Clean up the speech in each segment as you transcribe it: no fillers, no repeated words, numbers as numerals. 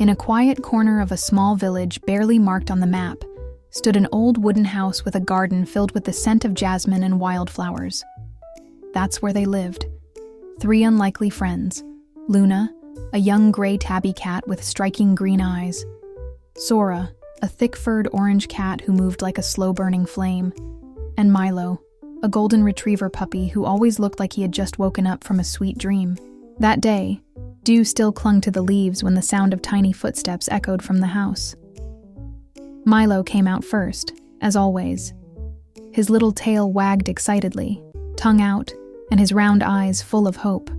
In a quiet corner of a small village barely marked on the map, stood an old wooden house with a garden filled with the scent of jasmine and wildflowers. That's where they lived. 3 unlikely friends: Luna, a young gray tabby cat with striking green eyes; Sora, a thick-furred orange cat who moved like a slow-burning flame; and Milo, a golden retriever puppy who always looked like he had just woken up from a sweet dream. That day, dew still clung to the leaves when the sound of tiny footsteps echoed from the house. Milo came out first, as always. His little tail wagged excitedly, tongue out, and his round eyes full of hope.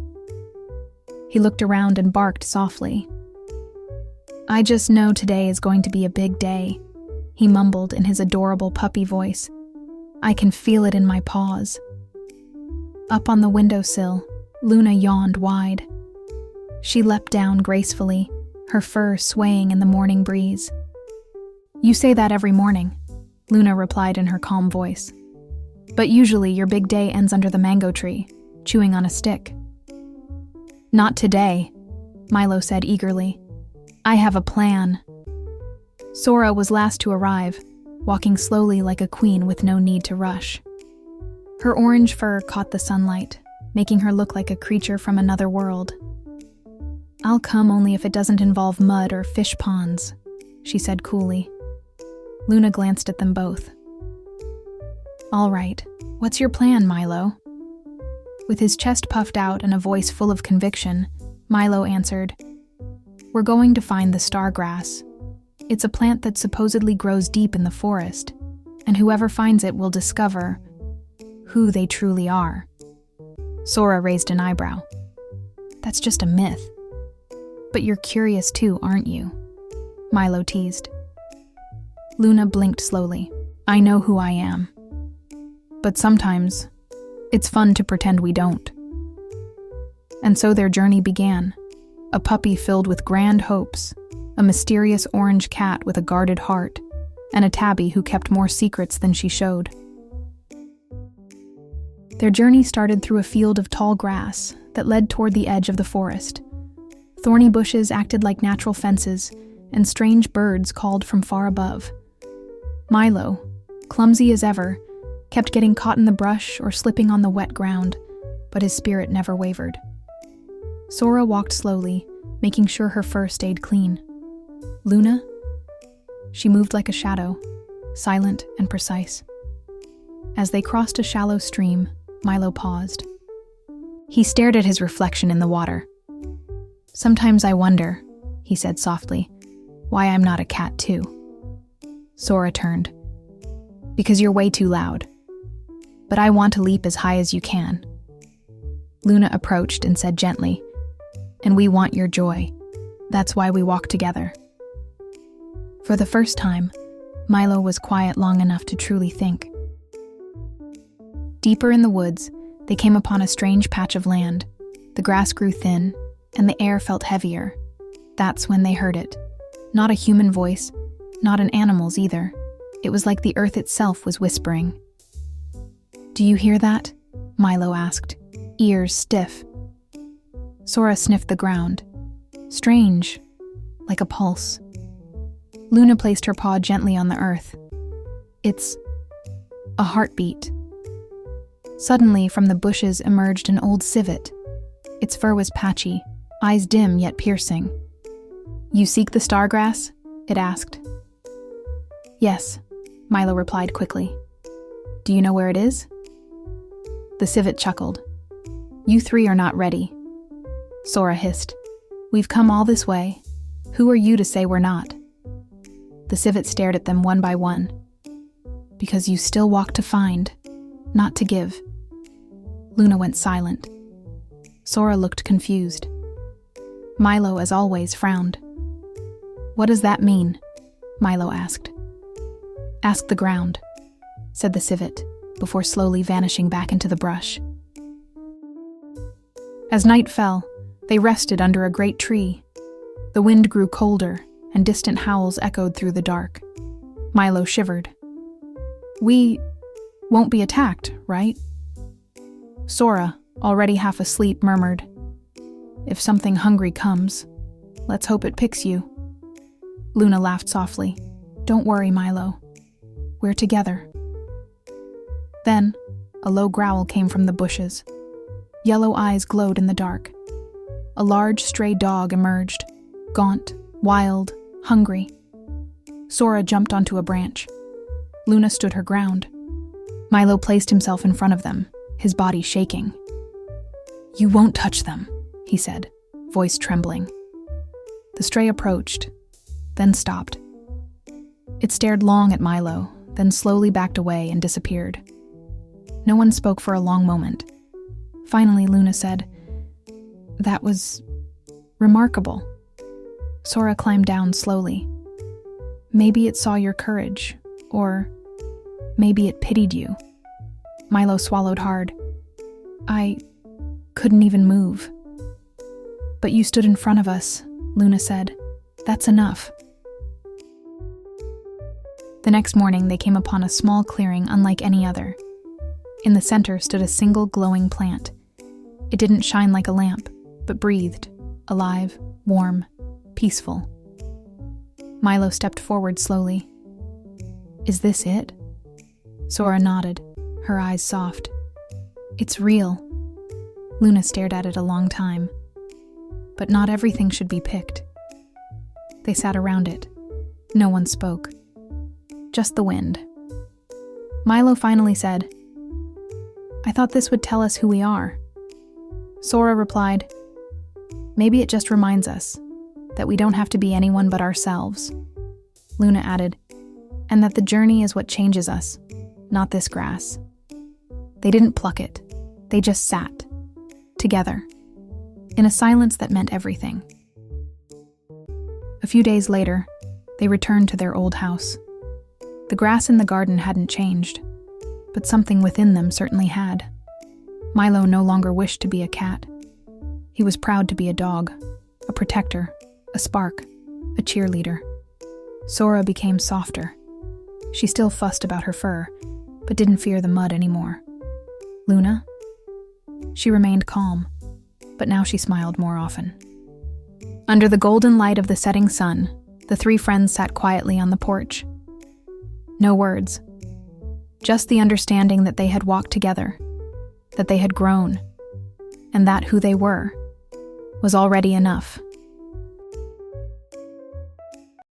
He looked around and barked softly. "I just know today is going to be a big day," he mumbled in his adorable puppy voice. "I can feel it in my paws." Up on the windowsill, Luna yawned wide. She leapt down gracefully, her fur swaying in the morning breeze. "You say that every morning," Luna replied in her calm voice. "But usually your big day ends under the mango tree, chewing on a stick." "Not today," Milo said eagerly. "I have a plan." Sora was last to arrive, walking slowly like a queen with no need to rush. Her orange fur caught the sunlight, making her look like a creature from another world. "I'll come only if it doesn't involve mud or fish ponds," she said coolly. Luna glanced at them both. "All right, what's your plan, Milo?" With his chest puffed out and a voice full of conviction, Milo answered, "We're going to find the stargrass. It's a plant that supposedly grows deep in the forest, and whoever finds it will discover who they truly are." Sora raised an eyebrow. "That's just a myth." "But you're curious too, aren't you?" Milo teased. Luna blinked slowly. "I know who I am. But sometimes, it's fun to pretend we don't." And so their journey began. A puppy filled with grand hopes, a mysterious orange cat with a guarded heart, and a tabby who kept more secrets than she showed. Their journey started through a field of tall grass that led toward the edge of the forest. Thorny bushes acted like natural fences, and strange birds called from far above. Milo, clumsy as ever, kept getting caught in the brush or slipping on the wet ground, but his spirit never wavered. Sora walked slowly, making sure her fur stayed clean. Luna? She moved like a shadow, silent and precise. As they crossed a shallow stream, Milo paused. He stared at his reflection in the water. "Sometimes I wonder," he said softly, "why I'm not a cat too." Sora turned. "Because you're way too loud. But I want to leap as high as you can." Luna approached and said gently, "And we want your joy. That's why we walk together." For the first time, Milo was quiet long enough to truly think. Deeper in the woods, they came upon a strange patch of land. The grass grew thin, and the air felt heavier. That's when they heard it. Not a human voice, not an animal's either. It was like the earth itself was whispering. "Do you hear that?" Milo asked, ears stiff. Sora sniffed the ground. Strange, like a pulse. Luna placed her paw gently on the earth. "It's a heartbeat." Suddenly, from the bushes emerged an old civet. Its fur was patchy, eyes dim yet piercing. "You seek the stargrass?" it asked. "Yes," Milo replied quickly. "Do you know where it is?" The civet chuckled. "You 3 are not ready." Sora hissed. "We've come all this way. Who are you to say we're not?" The civet stared at them one by one. "Because you still walk to find, not to give." Luna went silent. Sora looked confused. Milo, as always, frowned. "What does that mean?" Milo asked. "Ask the ground," said the civet, before slowly vanishing back into the brush. As night fell, they rested under a great tree. The wind grew colder, and distant howls echoed through the dark. Milo shivered. "We won't be attacked, right?" Sora, already half asleep, murmured, "If something hungry comes, let's hope it picks you." Luna laughed softly. "Don't worry, Milo. We're together." Then, a low growl came from the bushes. Yellow eyes glowed in the dark. A large stray dog emerged, gaunt, wild, hungry. Sora jumped onto a branch. Luna stood her ground. Milo placed himself in front of them, his body shaking. "You won't touch them," he said, voice trembling. The stray approached, then stopped. It stared long at Milo, then slowly backed away and disappeared. No one spoke for a long moment. Finally, Luna said, "That was remarkable." Sora climbed down slowly. "Maybe it saw your courage, or maybe it pitied you." Milo swallowed hard. "I couldn't even move." "But you stood in front of us," Luna said. "That's enough." The next morning, they came upon a small clearing unlike any other. In the center stood a single glowing plant. It didn't shine like a lamp, but breathed, alive, warm, peaceful. Milo stepped forward slowly. "Is this it?" Sora nodded, her eyes soft. "It's real." Luna stared at it a long time. But not everything should be picked. They sat around it. No one spoke. Just the wind. Milo finally said, "I thought this would tell us who we are." Sora replied, "Maybe it just reminds us that we don't have to be anyone but ourselves." Luna added, "And that the journey is what changes us, not this grass." They didn't pluck it. They just sat, together, in a silence that meant everything. A few days later, they returned to their old house. The grass in the garden hadn't changed, but something within them certainly had. Milo no longer wished to be a cat. He was proud to be a dog, a protector, a spark, a cheerleader. Sora became softer. She still fussed about her fur, but didn't fear the mud anymore. Luna? She remained calm, but now she smiled more often. Under the golden light of the setting sun, the three friends sat quietly on the porch. No words, just the understanding that they had walked together, that they had grown, and that who they were was already enough.